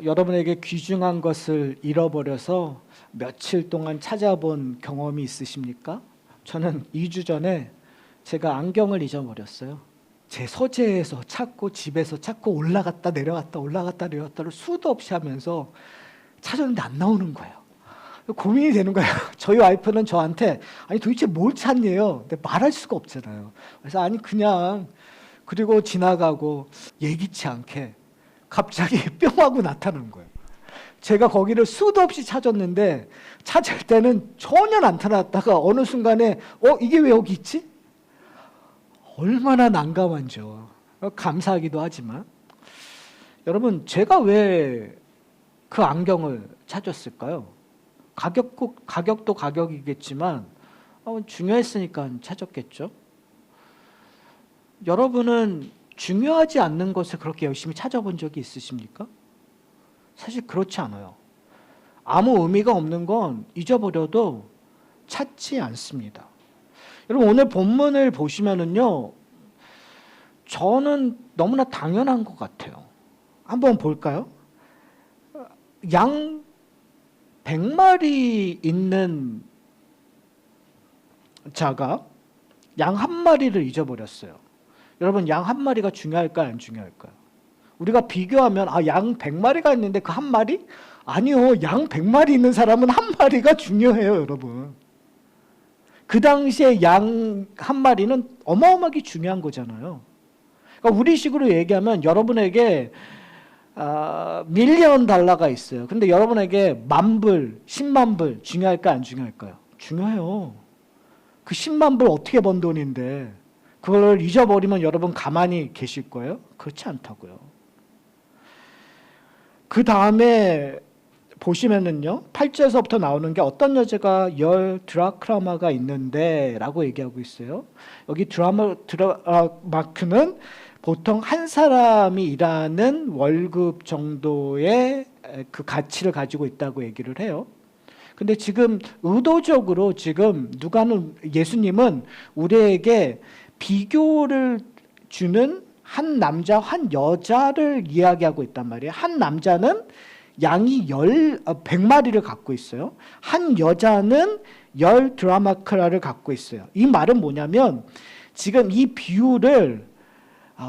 여러분에게 귀중한 것을 잃어버려서 며칠 동안 찾아본 경험이 있으십니까? 저는 2주 전에 제가 안경을 잊어버렸어요. 제 서재에서 찾고 집에서 찾고 올라갔다 내려갔다 올라갔다 내려갔다를 수도 없이 하면서 찾았는데 안 나오는 거예요. 고민이 되는 거예요. 저희 와이프는 저한테 아니 도대체 뭘 찾냐요? 근데 말할 수가 없잖아요. 그래서 아니 그냥 그리고 지나가고 예기치 않게 갑자기 뿅 하고 나타나는 거예요. 제가 거기를 수도 없이 찾았는데 찾을 때는 전혀 나타났다가 어느 순간에 이게 왜 여기 있지? 얼마나 난감한지요. 감사하기도 하지만 여러분 제가 왜 그 안경을 찾았을까요? 가격도 가격이겠지만 중요했으니까 찾았겠죠. 여러분은 중요하지 않는 것을 그렇게 열심히 찾아본 적이 있으십니까? 사실 그렇지 않아요. 아무 의미가 없는 건 잊어버려도 찾지 않습니다. 여러분 오늘 본문을 보시면은요, 저는 너무나 당연한 것 같아요. 한번 볼까요? 양 100마리 있는 자가 양 한 마리를 잊어버렸어요. 여러분 양 한 마리가 중요할까요? 안 중요할까요? 우리가 비교하면 양 100마리가 있는데 그 한 마리? 아니요. 양 100마리 있는 사람은 한 마리가 중요해요. 여러분. 그 당시에 양 한 마리는 어마어마하게 중요한 거잖아요. 그러니까 우리식으로 얘기하면 여러분에게 밀리언 달러가 있어요. 근데 여러분에게 10,000불, 100,000불 중요할까요? 안 중요할까요? 중요해요. 그 100,000불 어떻게 번 돈인데 그걸 잊어버리면 여러분 가만히 계실 거예요? 그렇지 않다고요. 그 다음에 보시면은요, 8절에서부터 나오는 게 어떤 여자가 10드라크마가 있는데 라고 얘기하고 있어요. 여기 드라마크는 보통 한 사람이 일하는 월급 정도의 그 가치를 가지고 있다고 얘기를 해요. 근데 지금 의도적으로 예수님은 우리에게 비교를 주는 한 남자, 한 여자를 이야기하고 있단 말이에요. 한 남자는 양이 100마리를 갖고 있어요. 한 여자는 10드라마크라를 갖고 있어요. 이 말은 뭐냐면 지금 이 비유를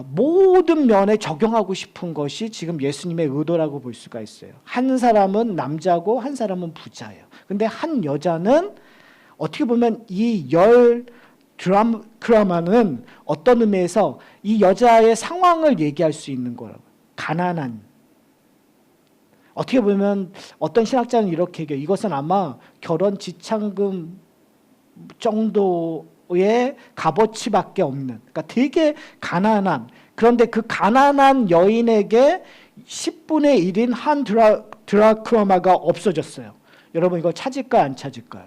모든 면에 적용하고 싶은 것이 지금 예수님의 의도라고 볼 수가 있어요. 한 사람은 남자고 한 사람은 부자예요. 근데 한 여자는 어떻게 보면 이 10드라마는 어떤 의미에서 이 여자의 상황을 얘기할 수 있는 거라고. 가난한. 어떻게 보면 어떤 신학자는 이렇게 얘기해요. 이것은 아마 결혼 지참금 정도의 값어치밖에 없는, 그러니까 되게 가난한, 그런데 그 가난한 여인에게 10분의 1인 한 드라크마가 없어졌어요. 여러분 이거 찾을까요? 안 찾을까요?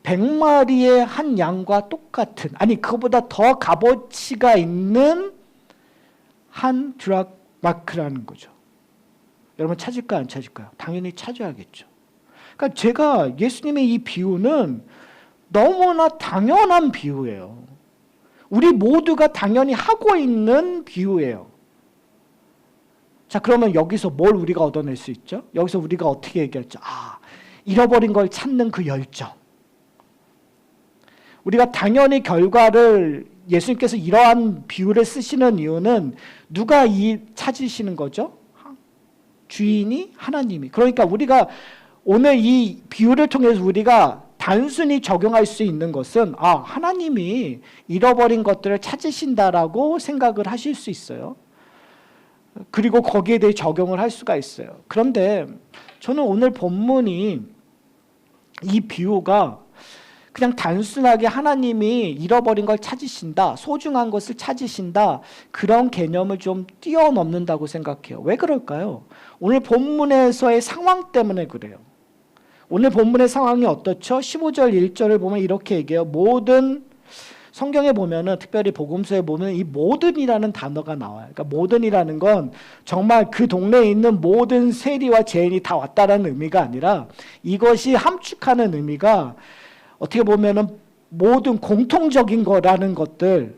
100마리의 한 양과 똑같은, 아니 그거보다 더 값어치가 있는 한 드라크마라는 거죠. 여러분 찾을까요? 안 찾을까요? 당연히 찾아야겠죠. 그러니까 제가 예수님의 이 비유는 너무나 당연한 비유예요. 우리 모두가 당연히 하고 있는 비유예요. 자, 그러면 여기서 뭘 우리가 얻어낼 수 있죠? 여기서 우리가 어떻게 얘기했죠? 잃어버린 걸 찾는 그 열정. 우리가 당연히 결과를, 예수님께서 이러한 비유를 쓰시는 이유는 누가 찾으시는 거죠? 주인이 하나님이. 그러니까 우리가 오늘 이 비유를 통해서 우리가 단순히 적용할 수 있는 것은 하나님이 잃어버린 것들을 찾으신다라고 생각을 하실 수 있어요. 그리고 거기에 대해 적용을 할 수가 있어요. 그런데 저는 오늘 본문이 이 비유가 그냥 단순하게 하나님이 잃어버린 걸 찾으신다, 소중한 것을 찾으신다, 그런 개념을 좀 뛰어넘는다고 생각해요. 왜 그럴까요? 오늘 본문에서의 상황 때문에 그래요. 오늘 본문의 상황이 어떻죠? 15절 1절을 보면 이렇게 얘기해요. 모든, 성경에 보면은 특별히 복음서에 보면 이 모든이라는 단어가 나와요. 그러니까 모든이라는 건 정말 그 동네에 있는 모든 세리와 죄인이 다 왔다라는 의미가 아니라 이것이 함축하는 의미가 어떻게 보면은 모든 공통적인 거라는 것들을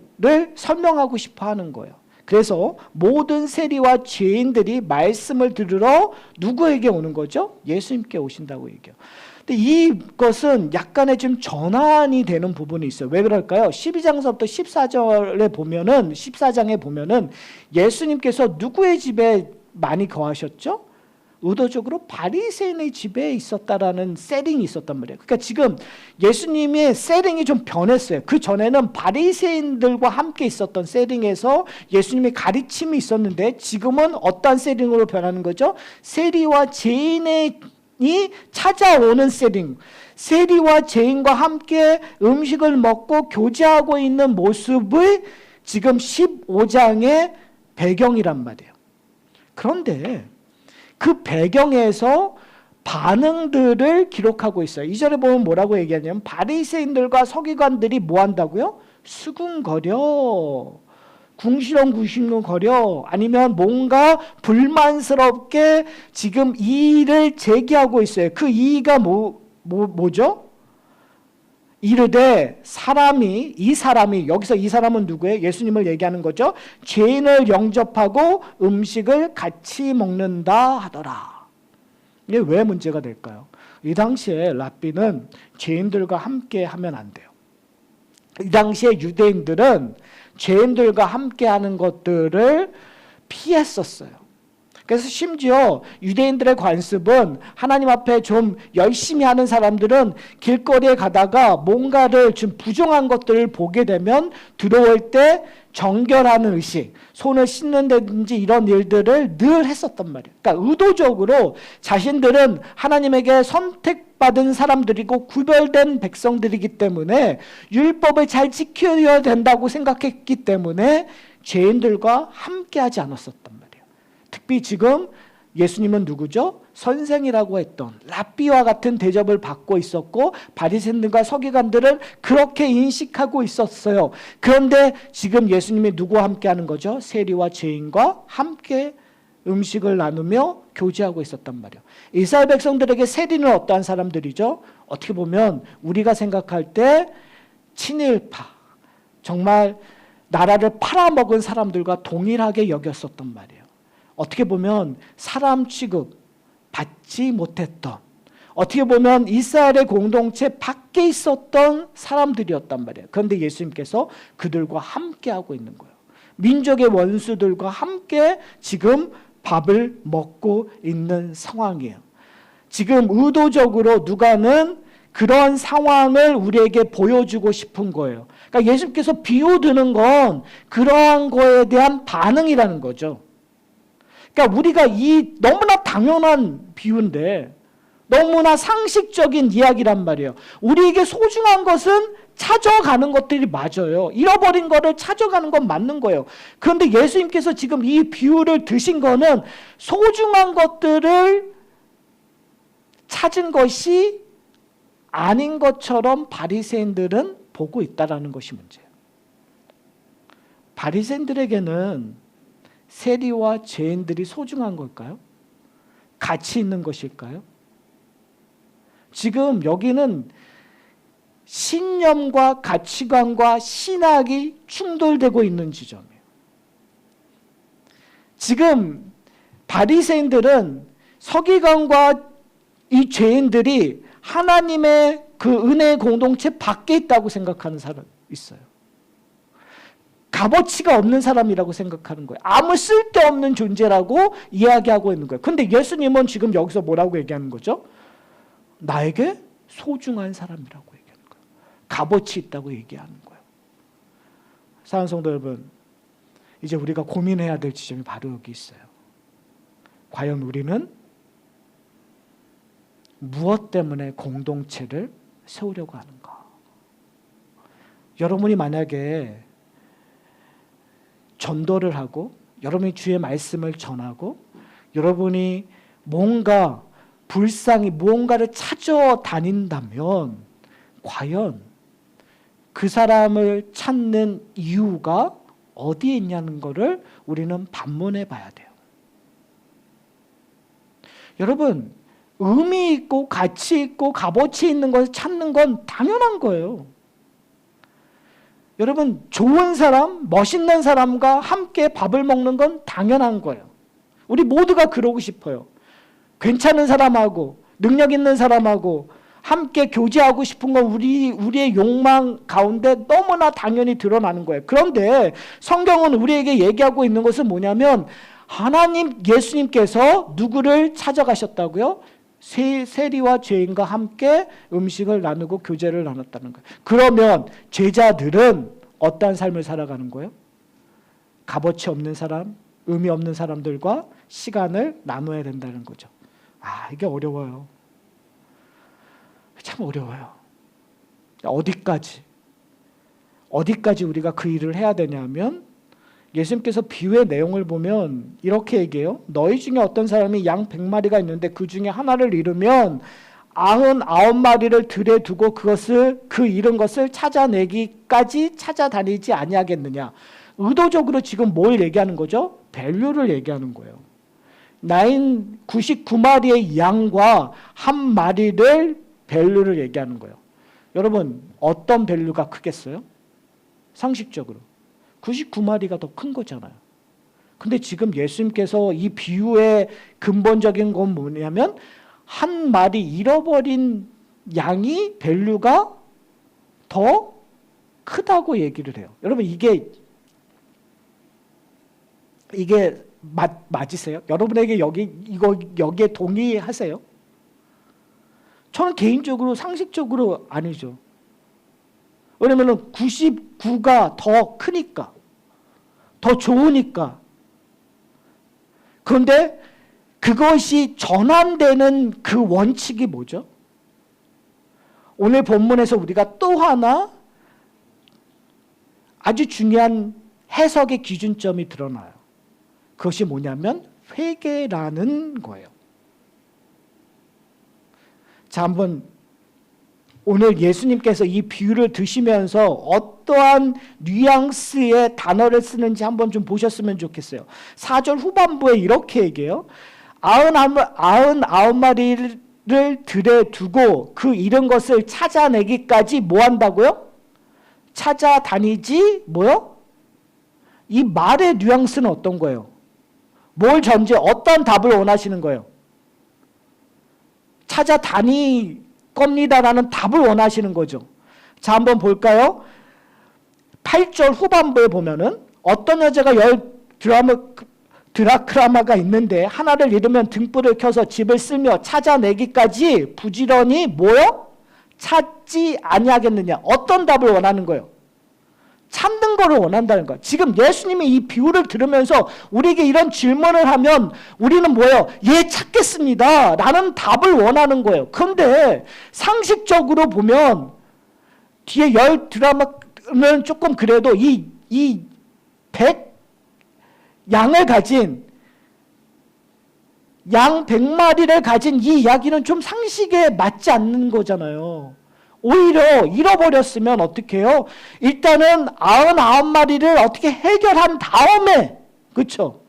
설명하고 싶어 하는 거예요. 그래서 모든 세리와 죄인들이 말씀을 들으러 누구에게 오는 거죠? 예수님께 오신다고 얘기해요. 근데 이것은 약간의 좀 전환이 되는 부분이 있어요. 왜 그럴까요? 12장서부터 14장에 보면은 예수님께서 누구의 집에 많이 거하셨죠? 의도적으로 바리새인의 집에 있었다라는 세팅이 있었단 말이에요. 그러니까 지금 예수님의 세팅이 좀 변했어요. 그 전에는 바리새인들과 함께 있었던 세팅에서 예수님의 가르침이 있었는데 지금은 어떠한 세팅으로 변하는 거죠? 세리와 죄인이 찾아오는 세팅. 세리와 죄인과 함께 음식을 먹고 교제하고 있는 모습을 지금 15장의 배경이란 말이에요. 그런데 그 배경에서 반응들을 기록하고 있어요. 2절에 보면 뭐라고 얘기하냐면 바리새인들과 서기관들이 뭐 한다고요? 수군거려, 궁시렁궁시렁거려, 아니면 뭔가 불만스럽게 지금 이의를 제기하고 있어요. 그 이의가 뭐죠? 이르되 이 사람이 여기서 이 사람은 누구예요? 예수님을 얘기하는 거죠. 죄인을 영접하고 음식을 같이 먹는다 하더라. 이게 왜 문제가 될까요? 이 당시에 랍비는 죄인들과 함께 하면 안 돼요. 이 당시에 유대인들은 죄인들과 함께 하는 것들을 피했었어요. 그래서 심지어 유대인들의 관습은 하나님 앞에 좀 열심히 하는 사람들은 길거리에 가다가 뭔가를 좀 부정한 것들을 보게 되면 들어올 때 정결하는 의식, 손을 씻는다든지 이런 일들을 늘 했었단 말이에요. 그러니까 의도적으로 자신들은 하나님에게 선택받은 사람들이고 구별된 백성들이기 때문에 율법을 잘 지켜야 된다고 생각했기 때문에 죄인들과 함께하지 않았었단 말이에요. 특히 지금 예수님은 누구죠? 선생이라고 했던 랍비와 같은 대접을 받고 있었고 바리새인들과 서기관들은 그렇게 인식하고 있었어요. 그런데 지금 예수님이 누구와 함께 하는 거죠? 세리와 죄인과 함께 음식을 나누며 교제하고 있었단 말이에요. 이스라엘 백성들에게 세리는 어떠한 사람들이죠? 어떻게 보면 우리가 생각할 때 친일파, 정말 나라를 팔아먹은 사람들과 동일하게 여겼었단 말이에요. 어떻게 보면 사람 취급 받지 못했던, 어떻게 보면 이스라엘의 공동체 밖에 있었던 사람들이었단 말이에요. 그런데 예수님께서 그들과 함께하고 있는 거예요. 민족의 원수들과 함께 지금 밥을 먹고 있는 상황이에요. 지금 의도적으로 누가는 그런 상황을 우리에게 보여주고 싶은 거예요. 그러니까 예수님께서 비유드는 건 그러한 거에 대한 반응이라는 거죠. 그러니까 우리가 이 너무나 당연한 비유인데 너무나 상식적인 이야기란 말이에요. 우리에게 소중한 것은 찾아가는 것들이 맞아요. 잃어버린 거를 찾아가는 건 맞는 거예요. 그런데 예수님께서 지금 이 비유를 드신 거는 소중한 것들을 찾은 것이 아닌 것처럼 바리새인들은 보고 있다라는 것이 문제예요. 바리새인들에게는 세리와 죄인들이 소중한 걸까요? 가치 있는 것일까요? 지금 여기는 신념과 가치관과 신학이 충돌되고 있는 지점이에요. 지금 바리새인들은 서기관과 이 죄인들이 하나님의 그 은혜의 공동체 밖에 있다고 생각하는 사람이 있어요. 값어치가 없는 사람이라고 생각하는 거예요. 아무 쓸데없는 존재라고 이야기하고 있는 거예요. 근데 예수님은 지금 여기서 뭐라고 얘기하는 거죠? 나에게 소중한 사람이라고 얘기하는 거예요. 값어치 있다고 얘기하는 거예요. 사랑하는 성도 여러분, 이제 우리가 고민해야 될 지점이 바로 여기 있어요. 과연 우리는 무엇 때문에 공동체를 세우려고 하는가? 여러분이 만약에 전도를 하고 여러분이 주의 말씀을 전하고 여러분이 뭔가 불쌍히 무언가를 찾아다닌다면 과연 그 사람을 찾는 이유가 어디에 있냐는 것을 우리는 반문해 봐야 돼요. 여러분, 의미 있고 가치 있고 값어치 있는 것을 찾는 건 당연한 거예요. 여러분, 좋은 사람, 멋있는 사람과 함께 밥을 먹는 건 당연한 거예요. 우리 모두가 그러고 싶어요. 괜찮은 사람하고 능력 있는 사람하고 함께 교제하고 싶은 건 우리의 욕망 가운데 너무나 당연히 드러나는 거예요. 그런데 성경은 우리에게 얘기하고 있는 것은 뭐냐면 하나님 예수님께서 누구를 찾아가셨다고요? 세리와 죄인과 함께 음식을 나누고 교제를 나눴다는 거예요. 그러면 제자들은 어떠한 삶을 살아가는 거예요? 값어치 없는 사람, 의미 없는 사람들과 시간을 나눠야 된다는 거죠. 이게 어려워요. 참 어려워요. 어디까지 우리가 그 일을 해야 되냐면 예수님께서 비유의 내용을 보면 이렇게 얘기해요. 너희 중에 어떤 사람이 양 100마리가 있는데 그 중에 하나를 잃으면 99마리를 들에 두고 그 잃은 것을 찾아내기까지 찾아다니지 아니하겠느냐. 의도적으로 지금 뭘 얘기하는 거죠? 밸류를 얘기하는 거예요. 99마리의 양과 한 마리를 밸류를 얘기하는 거예요. 여러분, 어떤 밸류가 크겠어요? 상식적으로 99마리가 더 큰 거잖아요. 근데 지금 예수님께서 이 비유의 근본적인 건 뭐냐면 한 마리 잃어버린 양이 밸류가 더 크다고 얘기를 해요. 여러분, 이게 맞으세요? 여러분에게 여기에 동의하세요? 저는 개인적으로 상식적으로 아니죠. 왜냐하면 99가 더 크니까, 더 좋으니까. 그런데 그것이 전환되는 그 원칙이 뭐죠? 오늘 본문에서 우리가 또 하나 아주 중요한 해석의 기준점이 드러나요. 그것이 뭐냐면 회개라는 거예요. 자, 한번 오늘 예수님께서 이 비유를 드시면서 어떠한 뉘앙스의 단어를 쓰는지 한번 좀 보셨으면 좋겠어요. 4절 후반부에 이렇게 얘기해요. 99마리를 들에 두고 그 잃은 것을 찾아내기까지 뭐 한다고요? 찾아다니지 뭐요? 이 말의 뉘앙스는 어떤 거예요? 뭘 어떤 답을 원하시는 거예요? 찾아다니 겁니다라는 답을 원하시는 거죠. 자, 한번 볼까요? 8절 후반부에 보면은 어떤 여자가 10드라크마가 있는데 하나를 잃으면 등불을 켜서 집을 쓸며 찾아내기까지 부지런히 뭐요? 찾지 아니하겠느냐. 어떤 답을 원하는 거예요? 찾는 거를 원한다는 거예요. 지금 예수님이 이 비유를 들으면서 우리에게 이런 질문을 하면 우리는 뭐예요? 예, 찾겠습니다 라는 답을 원하는 거예요. 그런데 상식적으로 보면 뒤에 10드라마는 조금 그래도 이 100 양을 가진 양 100마리를 가진 이 이야기는 좀 상식에 맞지 않는 거잖아요. 오히려 잃어버렸으면 어떻게 해요? 일단은 99마리를 어떻게 해결한 다음에, 그렇죠?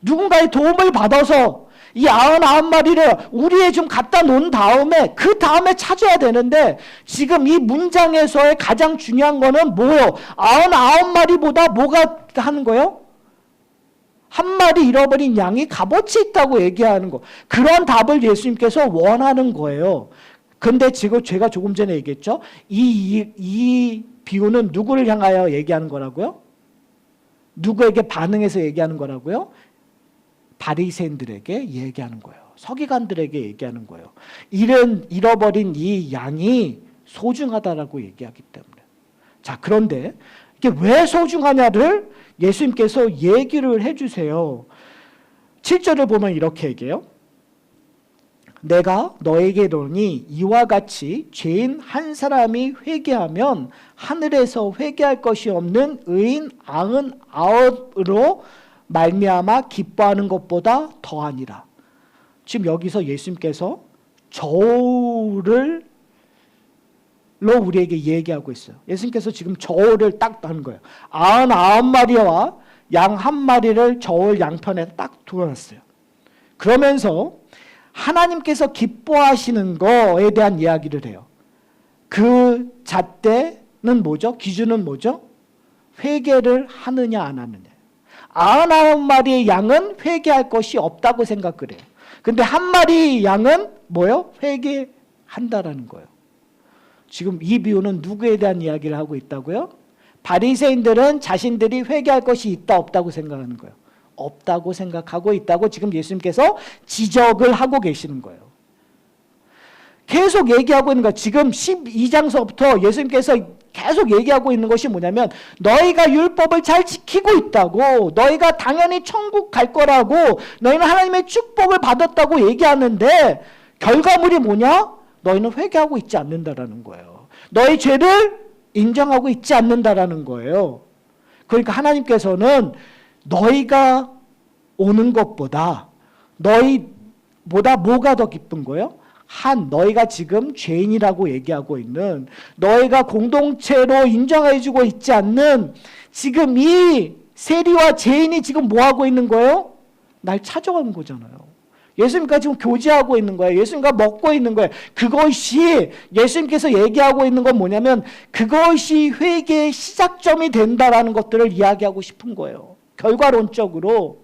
누군가의 도움을 받아서 이 99마리를 우리에 좀 갖다 놓은 다음에 그 다음에 찾아야 되는데 지금 이 문장에서의 가장 중요한 거는 뭐예요? 99마리보다 뭐가 하는 거예요? 한 마리 잃어버린 양이 값어치 있다고 얘기하는 거. 그런 답을 예수님께서 원하는 거예요. 근데 지금 제가 조금 전에 얘기했죠. 이 비유는 누구를 향하여 얘기하는 거라고요? 누구에게 반응해서 얘기하는 거라고요? 바리새인들에게 얘기하는 거예요. 서기관들에게 얘기하는 거예요. 잃어버린 이 양이 소중하다라고 얘기하기 때문에. 자, 그런데 이게 왜 소중하냐를 예수님께서 얘기를 해주세요. 7절을 보면 이렇게 얘기해요. 내가 너에게 이르노니 이와 같이 죄인 한 사람이 회개하면 하늘에서 회개할 것이 없는 의인 99으로 말미암아 기뻐하는 것보다 더하니라. 지금 여기서 예수님께서 저울을 우리에게 얘기하고 있어요. 예수님께서 지금 저울을 딱 하는 거예요. 99마리와 양 한 마리를 저울 양편에 딱 두어놨어요. 그러면서 하나님께서 기뻐하시는 거에 대한 이야기를 해요. 그 잣대 뭐죠? 기준은 뭐죠? 회개를 하느냐 안 하느냐. 99마리의 양은 회개할 것이 없다고 생각을 해요. 근데 한 마리 양은 뭐요? 회개한다라는 거예요. 지금 이 비유는 누구에 대한 이야기를 하고 있다고요? 바리새인들은 자신들이 회개할 것이 있다 없다고 생각하는 거예요. 없다고 생각하고 있다고 지금 예수님께서 지적을 하고 계시는 거예요. 계속 얘기하고 있는 거예요. 지금 12장서부터 예수님께서 계속 얘기하고 있는 것이 뭐냐면 너희가 율법을 잘 지키고 있다고, 너희가 당연히 천국 갈 거라고, 너희는 하나님의 축복을 받았다고 얘기하는데 결과물이 뭐냐? 너희는 회개하고 있지 않는다라는 거예요. 너희 죄를 인정하고 있지 않는다라는 거예요. 그러니까 하나님께서는 너희가 오는 것보다 너희보다 뭐가 더 기쁜 거예요? 너희가 지금 죄인이라고 얘기하고 있는, 너희가 공동체로 인정해주고 있지 않는 지금 이 세리와 죄인이 지금 뭐 하고 있는 거예요? 날 찾아오는 거잖아요. 예수님과 지금 교제하고 있는 거예요. 예수님과 먹고 있는 거예요. 그것이 예수님께서 얘기하고 있는 건 뭐냐면 그것이 회개의 시작점이 된다라는 것들을 이야기하고 싶은 거예요. 결과론적으로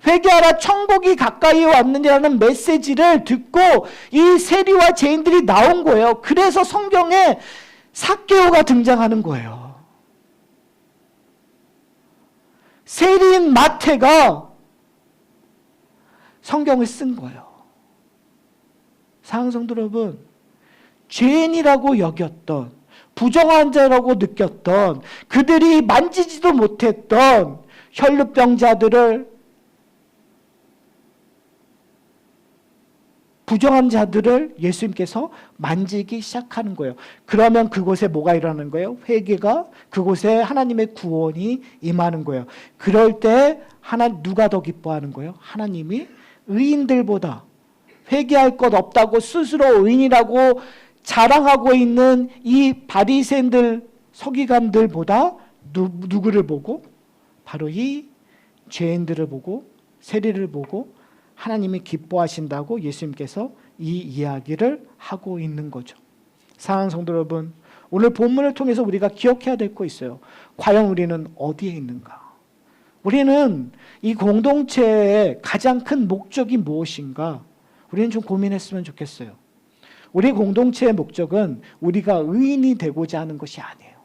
회개하라 천국이 가까이 왔느냐는 메시지를 듣고 이 세리와 죄인들이 나온 거예요. 그래서 성경에 삭개오가 등장하는 거예요. 세리인 마태가 성경을 쓴 거예요. 사랑하는 성도 여러분, 죄인이라고 여겼던, 부정한 자라고 느꼈던, 그들이 만지지도 못했던 혈루병자들을, 부정한 자들을 예수님께서 만지기 시작하는 거예요. 그러면 그곳에 뭐가 일어나는 거예요? 회개가, 그곳에 하나님의 구원이 임하는 거예요. 그럴 때 누가 더 기뻐하는 거예요? 하나님이 의인들보다, 회개할 것 없다고 스스로 의인이라고 자랑하고 있는 이 바리새인들, 서기관들보다 누구를 보고? 바로 이 죄인들을 보고, 세리를 보고 하나님이 기뻐하신다고 예수님께서 이 이야기를 하고 있는 거죠. 사랑하는 성도 여러분, 오늘 본문을 통해서 우리가 기억해야 될 거 있어요. 과연 우리는 어디에 있는가? 우리는 이 공동체의 가장 큰 목적이 무엇인가? 우리는 좀 고민했으면 좋겠어요. 우리 공동체의 목적은 우리가 의인이 되고자 하는 것이 아니에요.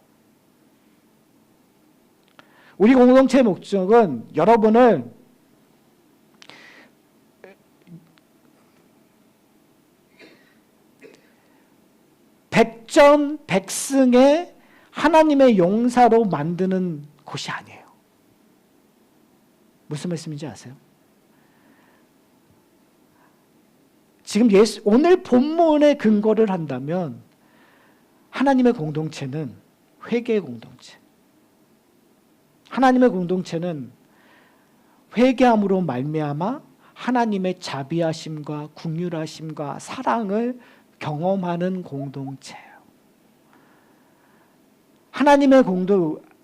우리 공동체의 목적은 여러분을 백전백승의 하나님의 용사로 만드는 것이 아니에요. 무슨 말씀인지 아세요? 지금 오늘 본문에 근거를 한다면 하나님의 공동체는 회개의 공동체. 하나님의 공동체는 회개함으로 말미암아 하나님의 자비하심과 긍휼하심과 사랑을 경험하는 공동체예요. 하나님의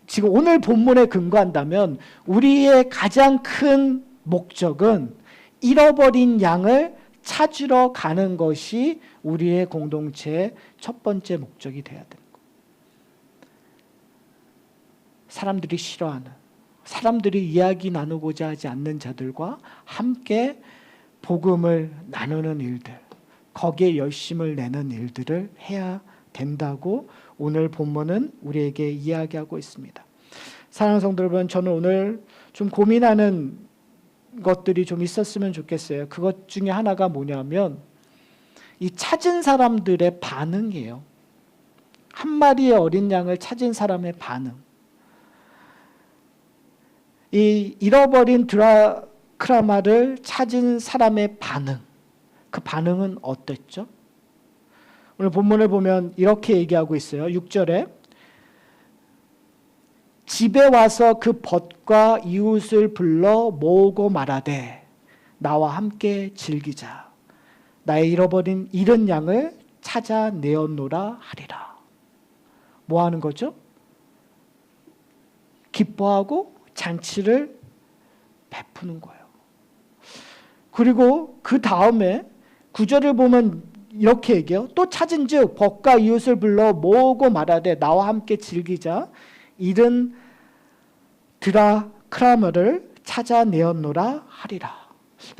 지금 오늘 본문에 근거한다면 우리의 가장 큰 목적은 잃어버린 양을 찾으러 가는 것이 우리의 공동체의 첫 번째 목적이 되어야 되는 거예요. 사람들이 싫어하는, 사람들이 이야기 나누고자 하지 않는 자들과 함께 복음을 나누는 일들, 거기에 열심을 내는 일들을 해야 된다고 오늘 본문은 우리에게 이야기하고 있습니다. 사랑하는 성도 여러분, 저는 오늘 좀 고민하는 것들이 좀 있었으면 좋겠어요. 그것 중에 하나가 뭐냐면 이 찾은 사람들의 반응이에요. 한 마리의 어린 양을 찾은 사람의 반응. 이 잃어버린 드라크라마를 찾은 사람의 반응. 그 반응은 어땠죠? 오늘 본문을 보면 이렇게 얘기하고 있어요. 6절에 집에 와서 그 벗과 이웃을 불러 모으고 말하되 나와 함께 즐기자. 나의 잃은 양을 찾아내었노라 하리라. 뭐 하는 거죠? 기뻐하고 잔치를 베푸는 거예요. 그리고 그 다음에 9절을 보면 이렇게 얘기해요. 또 찾은즉 벗과 이웃을 불러 모으고 말하되 나와 함께 즐기자. 이른 드라크마를 찾아내었노라 하리라.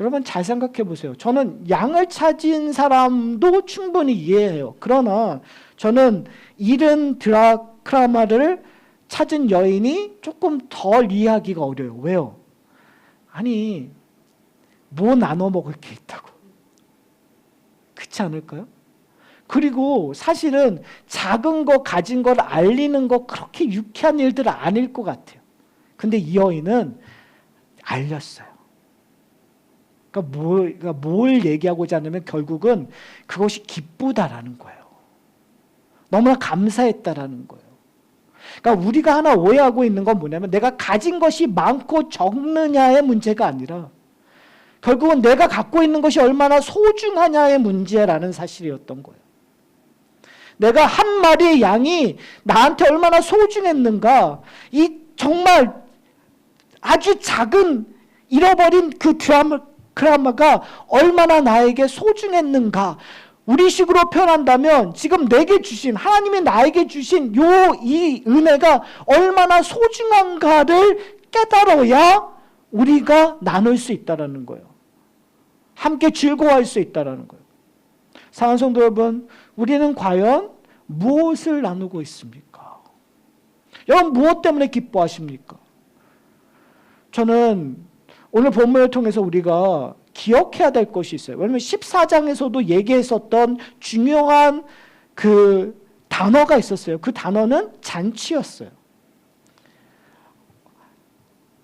여러분 잘 생각해 보세요. 저는 양을 찾은 사람도 충분히 이해해요. 그러나 저는 이른 드라크마를 찾은 여인이 조금 덜 이해하기가 어려워요. 왜요? 아니 뭐 나눠 먹을 게 있다고. 그렇지 않을까요? 그리고 사실은 작은 거 가진 걸 알리는 거 그렇게 유쾌한 일들은 아닐 것 같아요. 근데 이 여인은 알렸어요. 그러니까 뭘 얘기하고자 하냐면 결국은 그것이 기쁘다라는 거예요. 너무나 감사했다라는 거예요. 그러니까 우리가 하나 오해하고 있는 건 뭐냐면 내가 가진 것이 많고 적느냐의 문제가 아니라 결국은 내가 갖고 있는 것이 얼마나 소중하냐의 문제라는 사실이었던 거예요. 내가 한 마리의 양이 나한테 얼마나 소중했는가, 이 정말 아주 작은 잃어버린 그 드라마가 얼마나 나에게 소중했는가. 우리식으로 표현한다면 지금 내게 주신, 하나님이 나에게 주신 이 은혜가 얼마나 소중한가를 깨달아야 우리가 나눌 수 있다는 거예요. 함께 즐거워할 수 있다는 거예요. 사랑하는 성도 여러분, 우리는 과연 무엇을 나누고 있습니까? 여러분 무엇 때문에 기뻐하십니까? 저는 오늘 본문을 통해서 우리가 기억해야 될 것이 있어요. 왜냐하면 14장에서도 얘기했었던 중요한 그 단어가 있었어요. 그 단어는 잔치였어요.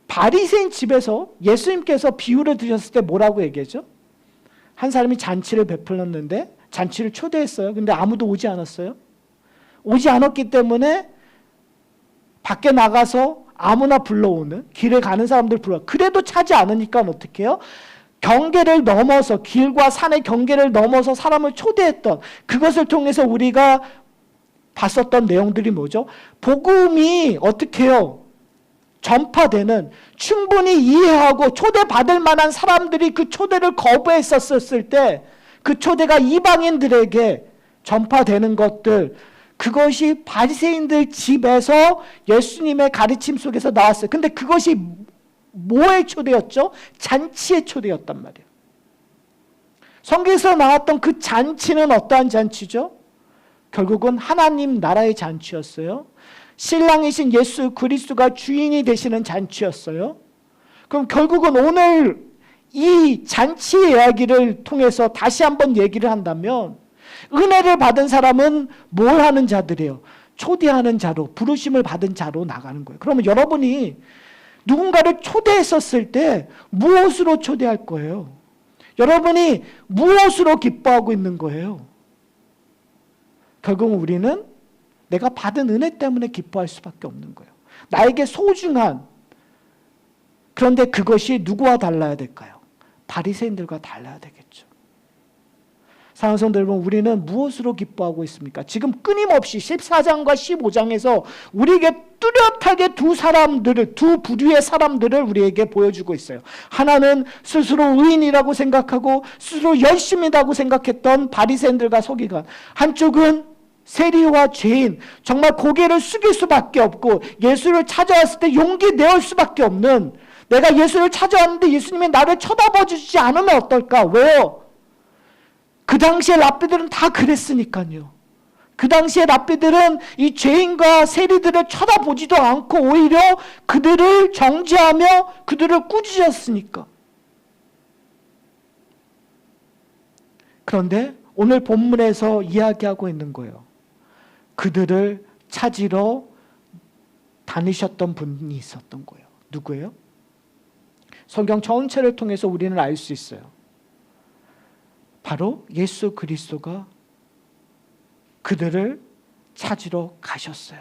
바리새인 집에서 예수님께서 비유를 드셨을 때 뭐라고 얘기했죠? 한 사람이 잔치를 베풀었는데 잔치를 초대했어요. 근데 아무도 오지 않았어요. 오지 않았기 때문에 밖에 나가서 아무나 불러오는, 길에 가는 사람들 불러. 그래도 차지 않으니까 어떻게 해요? 경계를 넘어서, 길과 산의 경계를 넘어서 사람을 초대했던, 그것을 통해서 우리가 봤었던 내용들이 뭐죠? 복음이 어떻게 해요? 전파되는, 충분히 이해하고 초대받을 만한 사람들이 그 초대를 거부했었을 때 그 초대가 이방인들에게 전파되는 것들, 그것이 바리새인들 집에서 예수님의 가르침 속에서 나왔어요. 근데 그것이 뭐의 초대였죠? 잔치의 초대였단 말이에요. 성경에서 나왔던 그 잔치는 어떠한 잔치죠? 결국은 하나님 나라의 잔치였어요. 신랑이신 예수 그리스도가 주인이 되시는 잔치였어요. 그럼 결국은 오늘 이 잔치의 이야기를 통해서 다시 한번 얘기를 한다면 은혜를 받은 사람은 뭘 하는 자들이에요? 초대하는 자로, 부르심을 받은 자로 나가는 거예요. 그러면 여러분이 누군가를 초대했었을 때 무엇으로 초대할 거예요? 여러분이 무엇으로 기뻐하고 있는 거예요? 결국은 우리는 내가 받은 은혜 때문에 기뻐할 수밖에 없는 거예요. 나에게 소중한, 그런데 그것이 누구와 달라야 될까요? 바리새인들과 달라야 되겠죠. 사랑하는 성도 여러분, 우리는 무엇으로 기뻐하고 있습니까? 지금 끊임없이 14장과 15장에서 우리에게 뚜렷하게 두 부류의 사람들을 우리에게 보여주고 있어요. 하나는 스스로 의인이라고 생각하고 스스로 열심이라고 생각했던 바리새인들과 서기관, 한쪽은 세리와 죄인, 정말 고개를 숙일 수밖에 없고 예수를 찾아왔을 때 용기 내올 수밖에 없는, 내가 예수를 찾아왔는데 예수님이 나를 쳐다봐 주지 않으면 어떨까? 왜요? 그 당시에 랍비들은 다 그랬으니까요. 그 당시에 랍비들은 이 죄인과 세리들을 쳐다보지도 않고 오히려 그들을 정죄하며 그들을 꾸짖었으니까. 그런데 오늘 본문에서 이야기하고 있는 거예요. 그들을 찾으러 다니셨던 분이 있었던 거예요. 누구예요? 성경 전체를 통해서 우리는 알 수 있어요. 바로 예수 그리스도가 그들을 찾으러 가셨어요.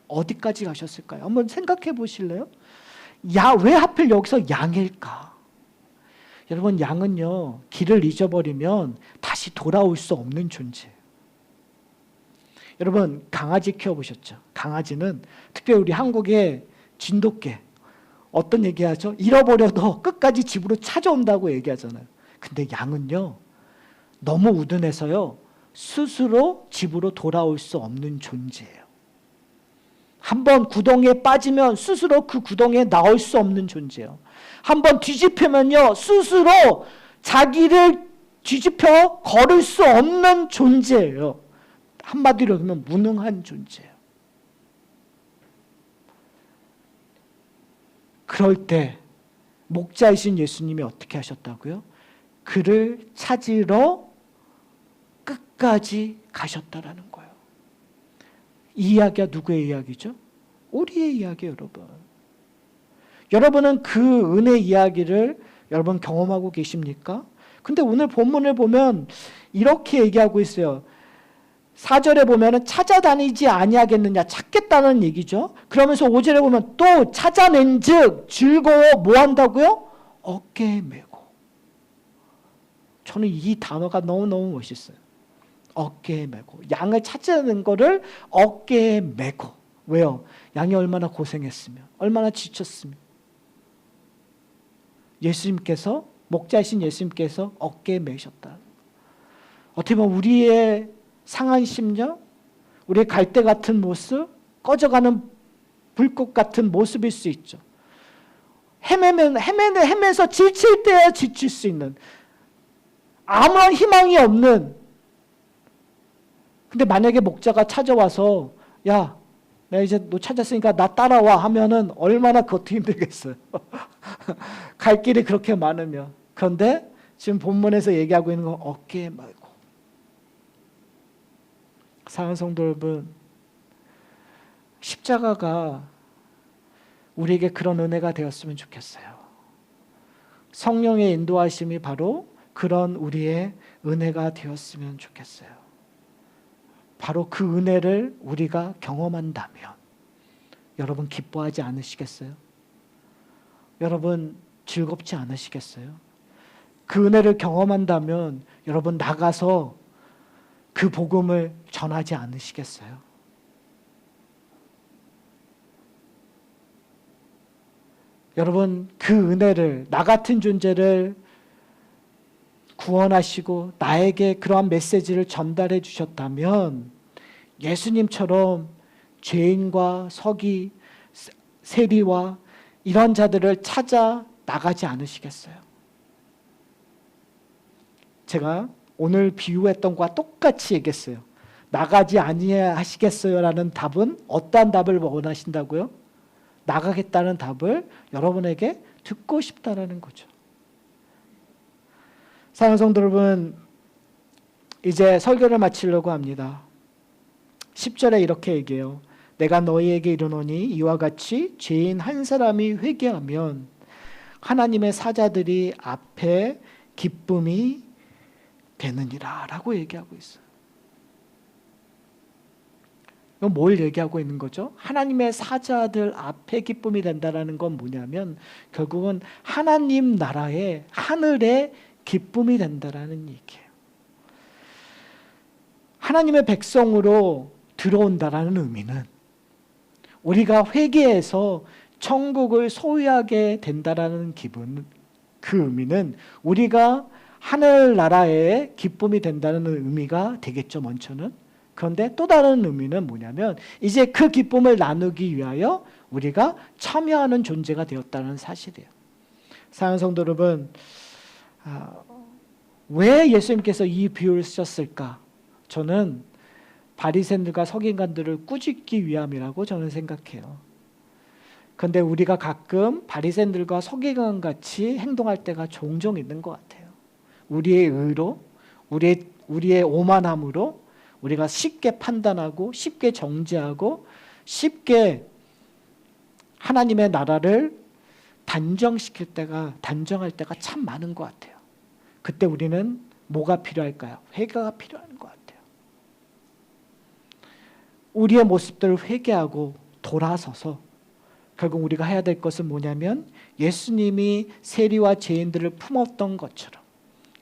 어디까지 가셨을까요? 한번 생각해 보실래요? 왜 하필 여기서 양일까? 여러분, 양은요, 길을 잊어버리면 다시 돌아올 수 없는 존재예요. 여러분, 강아지 키워보셨죠? 강아지는 특별히 우리 한국의 진돗개, 어떤 얘기하죠? 잃어버려도 끝까지 집으로 찾아온다고 얘기하잖아요. 근데 양은요, 너무 우둔해서요, 스스로 집으로 돌아올 수 없는 존재예요. 한번 구덩이에 빠지면 스스로 그 구덩이에 나올 수 없는 존재예요. 한번 뒤집히면요, 스스로 자기를 뒤집혀 걸을 수 없는 존재예요. 한마디로 하면 무능한 존재예요. 그럴 때 목자이신 예수님이 어떻게 하셨다고요? 그를 찾으러 끝까지 가셨다라는 거예요. 이 이야기가 누구의 이야기죠? 우리의 이야기예요, 여러분. 여러분은 그 은혜 이야기를 여러분 경험하고 계십니까? 근데 오늘 본문을 보면 이렇게 얘기하고 있어요. 4절에 보면 찾아다니지 아니하겠느냐, 찾겠다는 얘기죠. 그러면서 5절에 보면 또 찾아낸 즉 즐거워 뭐 한다고요? 어깨에 메고. 저는 이 단어가 너무너무 멋있어요. 어깨에 메고. 양을 찾아낸 거를 어깨에 메고. 왜요? 양이 얼마나 고생했으면, 얼마나 지쳤으면. 예수님께서, 목자이신 예수님께서 어깨에 메셨다. 어떻게 보면 우리의 상한 심령, 우리의 갈대 같은 모습, 꺼져가는 불꽃 같은 모습일 수 있죠. 헤매면서 지칠 때야 지칠 수 있는, 아무런 희망이 없는. 근데 만약에 목자가 찾아와서 야, 내가 이제 너 찾았으니까 나 따라와 하면은 얼마나 그것도 힘들겠어요. 갈 길이 그렇게 많으면. 그런데 지금 본문에서 얘기하고 있는 건 어깨에 메고. 사랑하는 성도 여러분, 십자가가 우리에게 그런 은혜가 되었으면 좋겠어요. 성령의 인도하심이 바로 그런 우리의 은혜가 되었으면 좋겠어요. 바로 그 은혜를 우리가 경험한다면 여러분 기뻐하지 않으시겠어요? 여러분 즐겁지 않으시겠어요? 그 은혜를 경험한다면 여러분 나가서 그 복음을 전하지 않으시겠어요? 여러분 그 은혜를, 나 같은 존재를 구원하시고 나에게 그러한 메시지를 전달해 주셨다면 예수님처럼 죄인과 서기, 세리와 이런 자들을 찾아 나가지 않으시겠어요? 제가 오늘 비유했던 것과 똑같이 얘기했어요. 나가지 아니하시겠어요? 라는 답은 어떠한 답을 원하신다고요? 나가겠다는 답을 여러분에게 듣고 싶다라는 거죠. 사랑하는 성도 여러분, 이제 설교를 마치려고 합니다. 10절에 이렇게 얘기해요. 내가 너희에게 이르노니 이와 같이 죄인 한 사람이 회개하면 하나님의 사자들이 앞에 기쁨이 되느니라 라고 얘기하고 있어요. 이건 뭘 얘기하고 있는 거죠? 하나님의 사자들 앞에 기쁨이 된다는 건 뭐냐면 결국은 하나님 나라의 하늘의 기쁨이 된다라는 얘기예요. 하나님의 백성으로 들어온다라는 의미는 우리가 회개해서 천국을 소유하게 된다라는 기분, 그 의미는 우리가 하늘나라의 기쁨이 된다는 의미가 되겠죠, 먼저는. 그런데 또 다른 의미는 뭐냐면 이제 그 기쁨을 나누기 위하여 우리가 참여하는 존재가 되었다는 사실이에요. 사랑하는 성도 여러분, 왜 예수님께서 이 비유를 쓰셨을까? 저는 바리새인들과 서기관들을 꾸짖기 위함이라고 저는 생각해요. 그런데 우리가 가끔 바리새인들과 서기관 같이 행동할 때가 종종 있는 것 같아요. 우리의 의로, 우리의 오만함으로 우리가 쉽게 판단하고 쉽게 정죄하고 쉽게 하나님의 나라를 단정할 때가 참 많은 것 같아요. 그때 우리는 뭐가 필요할까요? 회개가 필요한 것 같아요. 우리의 모습들을 회개하고 돌아서서 결국 우리가 해야 될 것은 뭐냐면 예수님이 세리와 죄인들을 품었던 것처럼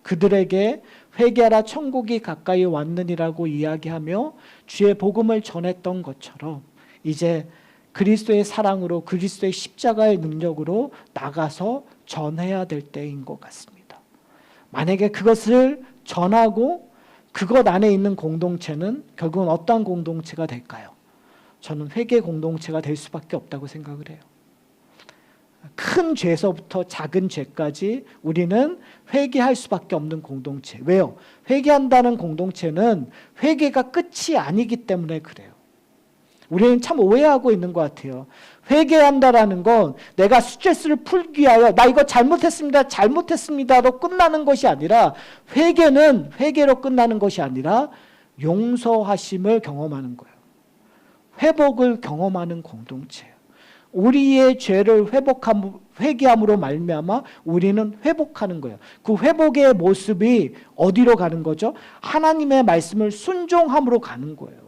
그들에게 회개하라 천국이 가까이 왔느니라고 이야기하며 주의 복음을 전했던 것처럼 이제 그리스도의 사랑으로 그리스도의 십자가의 능력으로 나가서 전해야 될 때인 것 같습니다. 만약에 그것을 전하고 그것 안에 있는 공동체는 결국은 어떠한 공동체가 될까요? 저는 회개 공동체가 될 수밖에 없다고 생각을 해요. 큰 죄서부터 작은 죄까지 우리는 회개할 수밖에 없는 공동체. 왜요? 회개한다는 공동체는 회개가 끝이 아니기 때문에 그래요. 우리는 참 오해하고 있는 것 같아요. 회개한다라는 건 내가 스트레스를 풀기 위하여 나 이거 잘못했습니다로 끝나는 것이 아니라, 회개는 회개로 끝나는 것이 아니라 용서하심을 경험하는 거예요. 회복을 경험하는 공동체예요. 우리의 죄를 회개함으로 말미암아 우리는 회복하는 거예요. 그 회복의 모습이 어디로 가는 거죠? 하나님의 말씀을 순종함으로 가는 거예요.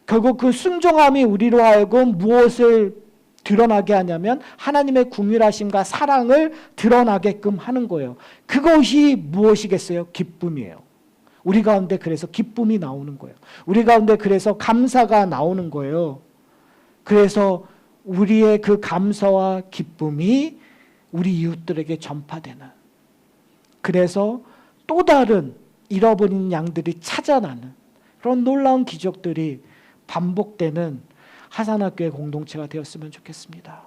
결국 그 순종함이 우리로 하여금 무엇을 드러나게 하냐면 하나님의 긍휼하심과 사랑을 드러나게끔 하는 거예요. 그것이 무엇이겠어요? 기쁨이에요. 우리 가운데 그래서 기쁨이 나오는 거예요. 우리 가운데 그래서 감사가 나오는 거예요. 그래서 우리의 그 감사와 기쁨이 우리 이웃들에게 전파되는, 그래서 또 다른 잃어버린 양들이 찾아나는 그런 놀라운 기적들이 반복되는 하산학교의 공동체가 되었으면 좋겠습니다.